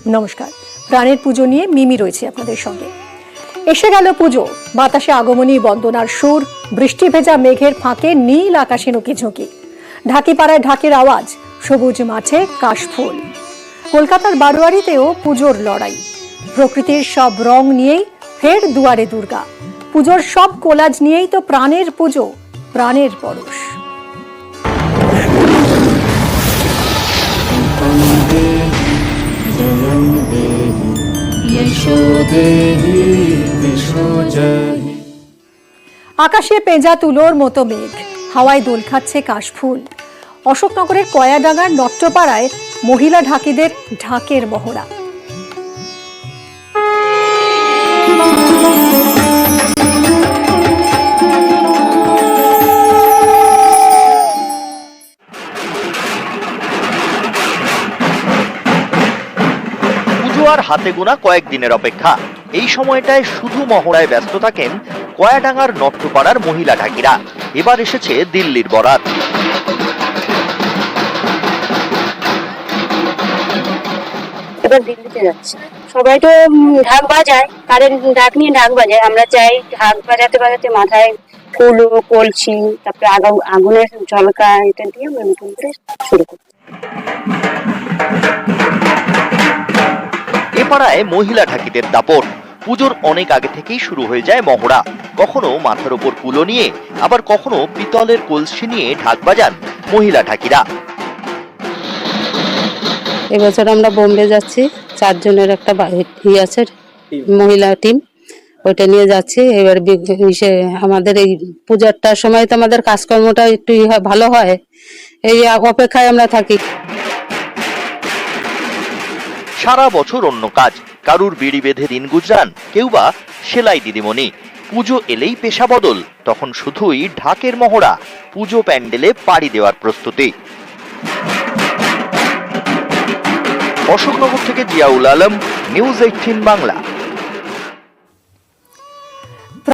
নমস্কার, প্রাণের পুজো নিয়ে মিমি রয়েছে আপনাদের সঙ্গে। এসে গেল পুজো, বাতাসে আগমনী বন্দনার সুর, বৃষ্টি ভেজা মেঘের ফাঁকে নীল আকাশে নুকি ঝুঁকি, ঢাকিপাড়ায় ঢাকের আওয়াজ, সবুজ মাঠে কাশফুল। কলকাতার বারোয়ারিতেও পুজোর লড়াই, প্রকৃতির সব রং নিয়েই ফের দুয়ারে দুর্গা। পুজোর সব কোলাজ নিয়েই তো প্রাণের পুজো, প্রাণের পরশ। আকাশে পেঁজা তুলোর মতো মেঘ, হাওয়ায় দোল খাচ্ছে কাশফুল। অশোকনগরের কয়াডাঙ্গার নট্টপাড়ায় মহিলা ঢাকিদের ঢাকের মহড়া। আর হাতে গোনা কয়েকদিনের অপেক্ষা। এই সময়টায় শুধু মহড়ায় ব্যস্ত থাকেন কয়াডাঙ্গার নট্টপাড়ার মহিলা ঢাকিরা। এবার এসেছে দিল্লির বরাত। এবার দিল্লিতে যাচ্ছে, সবাই তো ঢাক বাজায়, কারেন্ট ঢাক নিয়ে ঢাক বাজায়। আমরা চাই ঢাক বাজাতে বাজাতে মাথায় ফুল, কলসি, তারপরে আগুনের ঝলকা, এটা দিয়ে আমরা নতুন করে শুরু করি। এ পাড়ায় মহিলা ঢাকিদের দাপট। পুজোর অনেক আগে থেকেই শুরু হয়ে যায় মহড়া। কখনো মাথার ওপর কুলো নিয়ে, আবার কখনো পিতলের কলসি নিয়ে ঢাক বাজান মহিলা ঢাকিরা। এবছর আমরা বোম্বে যাচ্ছি, 4 জনের একটা আছে মহিলা টিম, ওইটা নিয়ে যাচ্ছি। এবার আমাদের এই পূজাটার সময় তো আমাদের কাজকর্মটা একটু ভালো হয়, এই অপেক্ষায় আমরা থাকি। সারা বছর অন্য কাজ, কারুর বিড়ি বেঁধে দিন গুজরান, কেউ বা সেলাই দিদিমণি। পুজো এলেই পেশা বদল, তখন শুধুই ঢাকের মহড়া, পুজো প্যান্ডেলে পাড়ি দেওয়ার প্রস্তুতি। অশোকনগর থেকে জিয়াউল আলম, নিউজ 18 বাংলা।